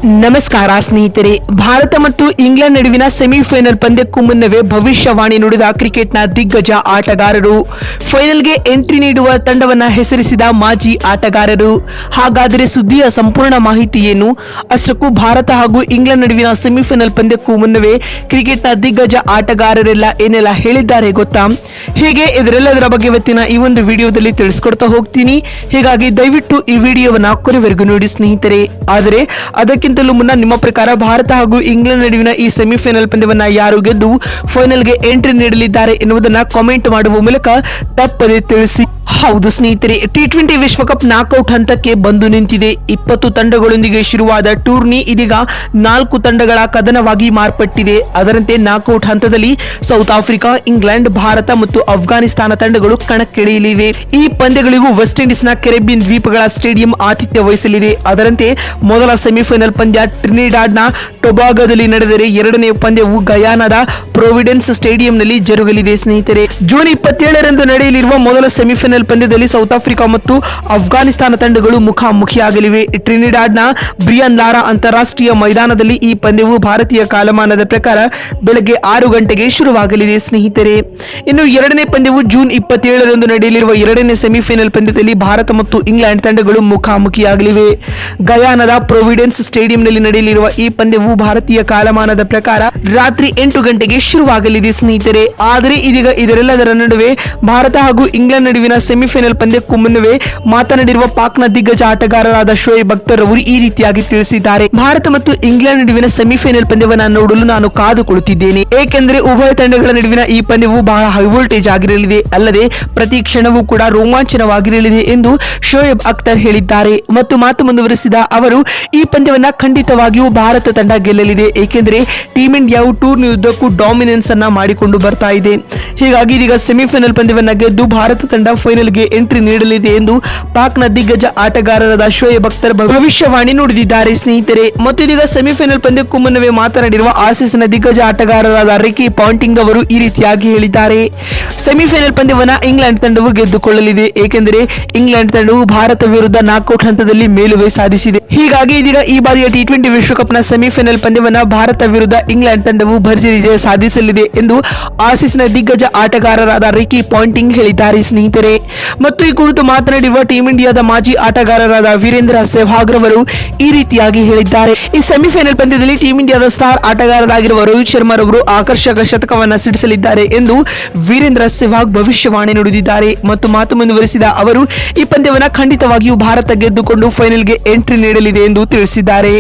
ನಮಸ್ಕಾರ ಸ್ನೇಹಿತರೆ. ಭಾರತ ಮತ್ತು ಇಂಗ್ಲೆಂಡ್ ನಡುವಿನ ಸೆಮಿಫೈನಲ್ ಪಂದ್ಯಕ್ಕೂ ಮುನ್ನವೇ ಭವಿಷ್ಯವಾಣಿ ನುಡಿದ ಕ್ರಿಕೆಟ್ನ ದಿಗ್ಗಜ ಆಟಗಾರರು, ಫೈನಲ್ಗೆ ಎಂಟ್ರಿ ನೀಡುವ ತಂಡವನ್ನ ಹೆಸರಿಸಿದ ಮಾಜಿ ಆಟಗಾರರು. ಹಾಗಾದರೆ ಸುದ್ದಿಯ ಸಂಪೂರ್ಣ ಮಾಹಿತಿ ಏನು? ಅಷ್ಟಕ್ಕೂ ಭಾರತ ಹಾಗೂ ಇಂಗ್ಲೆಂಡ್ ನಡುವಿನ ಸೆಮಿಫೈನಲ್ ಪಂದ್ಯಕ್ಕೂ ಮುನ್ನವೇ ಕ್ರಿಕೆಟ್ನ ದಿಗ್ಗಜ ಆಟಗಾರರೆಲ್ಲ ಏನೆಲ್ಲ ಹೇಳಿದ್ದಾರೆ ಗೊತ್ತಾ? ಹೀಗೆ ಇದರೆಲ್ಲದರ ಬಗ್ಗೆ ಇವತ್ತಿನ ಈ ಒಂದು ವಿಡಿಯೋದಲ್ಲಿ ತಿಳಿಸ್ಕೊಡ್ತಾ ಹೋಗ್ತೀನಿ. ಹೀಗಾಗಿ ದಯವಿಟ್ಟು ಈ ವಿಡಿಯೋವನ್ನ ಕೊನೆವರೆಗೂ ನೋಡಿ ಸ್ನೇಹಿತರೆ. ಆದರೆ ಅದಕ್ಕಿಂತಲೂ ಮುನ್ನ ನಿಮ್ಮ ಪ್ರಕಾರ ಭಾರತ ಹಾಗೂ ಇಂಗ್ಲೆಂಡ್ ನಡುವಿನ ಈ ಸೆಮಿಫೈನಲ್ ಪಂದ್ಯವನ್ನ ಯಾರು ಗೆದ್ದು ಫೈನಲ್ಗೆ ಎಂಟ್ರಿ ನೀಡಲಿದ್ದಾರೆ ಎನ್ನುವುದನ್ನ ಕಾಮೆಂಟ್ ಮಾಡುವ ಮೂಲಕ ತಪ್ಪದೆ ತಿಳಿಸಿ. ಹೌದು ಸ್ನೇಹಿತರೆ, T20 ವಿಶ್ವಕಪ್ ನಾಕ್ಔಟ್ ಹಂತಕ್ಕೆ ಬಂದು ನಿಂತಿದೆ. 20 ತಂಡಗಳೊಂದಿಗೆ ಶುರುವಾದ ಟೂರ್ನಿ ಇದೀಗ 4 ತಂಡಗಳ ಕದನವಾಗಿ ಮಾರ್ಪಟ್ಟಿದೆ. ಅದರಂತೆ ನಾಕ್ಔಟ್ ಹಂತದಲ್ಲಿ ಸೌತ್ ಆಫ್ರಿಕಾ, ಇಂಗ್ಲೆಂಡ್, ಭಾರತ ಮತ್ತು ಅಫ್ಘಾನಿಸ್ತಾನ ತಂಡಗಳು ಕಣಕ್ಕಿಳಿಯಲಿವೆ. ಈ ಪಂದ್ಯಗಳಿಗೂ ವೆಸ್ಟ್ ಇಂಡೀಸ್ನ ಕೆರೆಬಿಯನ್ ದ್ವೀಪಗಳ ಸ್ಟೇಡಿಯಂ ಆತಿಥ್ಯ ವಹಿಸಲಿದೆ. ಅದರಂತೆ ಮೊದಲ ಸೆಮಿಫೈನಲ್ ಪಂದ್ಯ ಟ್ರಿನಿಡಾಡ್ನ ಟೊಬಾಗೊದಲ್ಲಿ ನಡೆದರೆ ಎರಡನೇ ಪಂದ್ಯವು ಗಯಾನಾದ ಪ್ರೊವಿಡೆನ್ಸ್ ಸ್ಟೇಡಿಯಂನಲ್ಲಿ ಜರುಗಲಿದೆ. ಸ್ನೇಹಿತರೆ, ಜೂನ್ 27ರಂದು ನಡೆಯಲಿರುವ ಮೊದಲ ಸೆಮಿಫೈನಲ್ ಪಂದ್ಯದಲ್ಲಿ ಸೌತ್ ಆಫ್ರಿಕಾ ಮತ್ತು ಅಫ್ಘಾನಿಸ್ತಾನ ತಂಡಗಳು ಮುಖಾಮುಖಿಯಾಗಲಿವೆ. ಟ್ರಿನಿಡಾಡ್ನ ಬ್ರಿಯಾನ್ ಲಾರಾ ಅಂತಾರಾಷ್ಟ್ರೀಯ ಮೈದಾನದಲ್ಲಿ ಈ ಪಂದ್ಯವು ಭಾರತೀಯ ಕಾಲಮಾನದ ಪ್ರಕಾರ ಬೆಳಗ್ಗೆ 6 ಗಂಟೆಗೆ ಶುರುವಾಗಲಿದೆ. ಸ್ನೇಹಿತರೆ, ಇನ್ನು ಎರಡನೇ ಪಂದ್ಯವು ಜೂನ್ 27ರಂದು ನಡೆಯಲಿರುವ ಎರಡನೇ ಸೆಮಿಫೈನಲ್ ಪಂದ್ಯದಲ್ಲಿ ಭಾರತ ಮತ್ತು ಇಂಗ್ಲೆಂಡ್ ತಂಡಗಳು ಮುಖಾಮುಖಿಯಾಗಲಿವೆ. ಗಯಾನದ ಪ್ರೊವಿಡೆನ್ಸ್ ಸ್ಟೇಡಿಯಂನಲ್ಲಿ ನಡೆಯಲಿರುವ ಈ ಪಂದ್ಯವು ಭಾರತೀಯ ಕಾಲಮಾನದ ಪ್ರಕಾರ ರಾತ್ರಿ 8 ಗಂಟೆಗೆ ಶುರುವಾಗಲಿದೆ. ಸ್ನೇಹಿತರೆ, ಆದರೆ ಇದೀಗ ಇದರೆಲ್ಲದರ ನಡುವೆ ಭಾರತ ಹಾಗೂ ಇಂಗ್ಲೆಂಡ್ ನಡುವಿನ ಸೆಮಿಫೈನಲ್ ಪಂದ್ಯಕ್ಕೂ ಮುನ್ನವೇ ಮಾತನಾಡಿರುವ ಪಾಕ್ನ ದಿಗ್ಗಜ ಆಟಗಾರರಾದ ಶೋಯಬ್ ಅಖ್ತರ್ ಅವರು ಈ ರೀತಿಯಾಗಿ ತಿಳಿಸಿದ್ದಾರೆ. ಭಾರತ ಮತ್ತು ಇಂಗ್ಲೆಂಡ್ ನಡುವಿನ ಸೆಮಿಫೈನಲ್ ಪಂದ್ಯವನ್ನು ನೋಡಲು ನಾನು ಕಾದು ಕುಳಿತಿದ್ದೇನೆ, ಏಕೆಂದರೆ ಉಭಯ ತಂಡಗಳ ನಡುವಿನ ಈ ಪಂದ್ಯವು ಬಹಳ ಹೈ ವೋಲ್ಟೇಜ್ ಆಗಿರಲಿದೆ, ಅಲ್ಲದೆ ಪ್ರತಿ ಕ್ಷಣವೂ ಕೂಡ ರೋಮಾಂಚನವಾಗಿರಲಿದೆ ಎಂದು ಶೋಯಬ್ ಅಖ್ತರ್ ಹೇಳಿದ್ದಾರೆ. ಮತ್ತು ಮಾತು ಮುಂದುವರೆಸಿದ ಅವರು, ಈ ಪಂದ್ಯವನ್ನ ಖಂಡಿತವಾಗಿಯೂ ಭಾರತ ತಂಡ ಗೆಲ್ಲಲಿದೆ, ಏಕೆಂದರೆ ಟೀಮ್ ಇಂಡಿಯಾವು ಟೂರ್ನಿ ಉದ್ದಕ್ಕೂ ಡಾಮಿನೆನ್ಸ್ ಅನ್ನ ಮಾಡಿಕೊಂಡು ಬರ್ತಾ ಇದೆ. ಹೀಗಾಗಿ ಇದೀಗ ಸೆಮಿಫೈನಲ್ ಪಂದ್ಯವನ್ನ ಗೆದ್ದು ಭಾರತ ತಂಡ ಫೈನಲ್ಗೆ ಎಂಟ್ರಿ ನೀಡಲಿದೆ ಎಂದು ಪಾಕ್ನ ದಿಗ್ಗಜ ಆಟಗಾರರಾದ ಶೋಯಬ್ ಅಖ್ತರ್ ಭವಿಷ್ಯವಾಣಿ ನುಡಿದಿದ್ದಾರೆ. ಸ್ನೇಹಿತರೆ, ಮತ್ತು ಇದೀಗ ಸೆಮಿಫೈನಲ್ ಪಂದ್ಯಕ್ಕೂ ಮುನ್ನವೇ ಮಾತನಾಡಿರುವ ಆಸೀಸ್ನ ದಿಗ್ಗಜ ಆಟಗಾರರಾದ ರಿಕಿ ಪಾಂಟಿಂಗ್ ಅವರು ಈ ರೀತಿಯಾಗಿ ಹೇಳಿದ್ದಾರೆ. ಸೆಮಿಫೈನಲ್ ಪಂದ್ಯವನ್ನ ಇಂಗ್ಲೆಂಡ್ ತಂಡವು ಗೆದ್ದುಕೊಳ್ಳಲಿದೆ, ಏಕೆಂದರೆ ಇಂಗ್ಲೆಂಡ್ ತಂಡವು ಭಾರತ ವಿರುದ್ಧ ನಾಕ್ಔಟ್ ಹಂತದಲ್ಲಿ ಮೇಲುಗೈ ಸಾಧಿಸಿದೆ. ಹೀಗಾಗಿ ಇದೀಗ ಈ ಬಾರಿಯ T20 ವಿಶ್ವಕಪ್ನ ಸೆಮಿಫೈನಲ್ ಪಂದ್ಯವನ್ನ ಭಾರತ ವಿರುದ್ಧ ಇಂಗ್ಲೆಂಡ್ ತಂಡವು ಭರ್ಜರಿ ಜಯ ಸಾಧಿಸಲಿದೆ ಎಂದು ಆಸೀಸ್ನ ದಿಗ್ಗಜ ಆಟಗಾರರಾದ ರಿಕಿ ಪಾಂಟಿಂಗ್ ಹೇಳಿದ್ದಾರೆ. ಸ್ನೇಹಿತರೆ, ಮತ್ತು ಈ ಕುರಿತು ಮಾತನಾಡಿರುವ ಟೀಂ ಇಂಡಿಯಾದ ಮಾಜಿ ಆಟಗಾರರಾದ ವೀರೇಂದ್ರ ಸೆಹ್ವಾಗ್ ರವರು ಈ ರೀತಿಯಾಗಿ ಹೇಳಿದ್ದಾರೆ. ಈ ಸೆಮಿಫೈನಲ್ ಪಂದ್ಯದಲ್ಲಿ ಟೀಂ ಇಂಡಿಯಾದ ಸ್ಟಾರ್ ಆಟಗಾರರಾಗಿರುವ ರೋಹಿತ್ ಶರ್ಮಾ ರವರು ಆಕರ್ಷಕ ಶತಕವನ್ನು ಸಿಡಿಸಲಿದ್ದಾರೆ ಎಂದು ವೀರೇಂದ್ರ ಸೆಹ್ವಾಗ್ ಭವಿಷ್ಯವಾಣಿ ನುಡಿದಿದ್ದಾರೆ. ಮತ್ತು ಮಾತು ಮುಂದುವರೆಸಿದ ಅವರು, ಈ ಪಂದ್ಯವನ್ನು ಖಂಡಿತವಾಗಿಯೂ ಭಾರತ ಗೆದ್ದುಕೊಂಡು ಫೈನಲ್ಗೆ ಎಂಟ್ರಿ ನೀಡಲಿದೆ ಎಂದು ತಿಳಿಸಿದ್ದಾರೆ.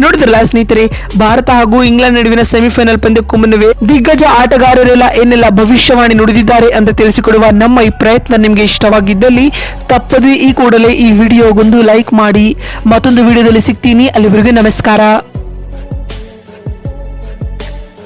ನೋಡಿದ್ರಲ್ಲ ಸ್ನೇಹಿತರೆ, ಭಾರತ ಹಾಗೂ ಇಂಗ್ಲೆಂಡ್ ನಡುವಿನ ಸೆಮಿಫೈನಲ್ ಪಂದ್ಯಕ್ಕೂ ಮುನ್ನವೇ ದಿಗ್ಗಜ ಆಟಗಾರರೆಲ್ಲ ಏನೆಲ್ಲ ಭವಿಷ್ಯವಾಣಿ ನುಡಿದಿದ್ದಾರೆ ಅಂತ ತಿಳಿಸಿಕೊಡುವ ನಮ್ಮ ಈ ಪ್ರಯತ್ನ ನಿಮಗೆ ಇಷ್ಟವಾಗಿದ್ದಲ್ಲಿ ತಪ್ಪದೇ ಈ ಕೂಡಲೇ ಈ ವಿಡಿಯೋಗೊಂದು ಲೈಕ್ ಮಾಡಿ. ಮತ್ತೊಂದು ವಿಡಿಯೋದಲ್ಲಿ ಸಿಗ್ತೀನಿ. ಅಲ್ಲಿವರೆಗೂ ನಮಸ್ಕಾರ.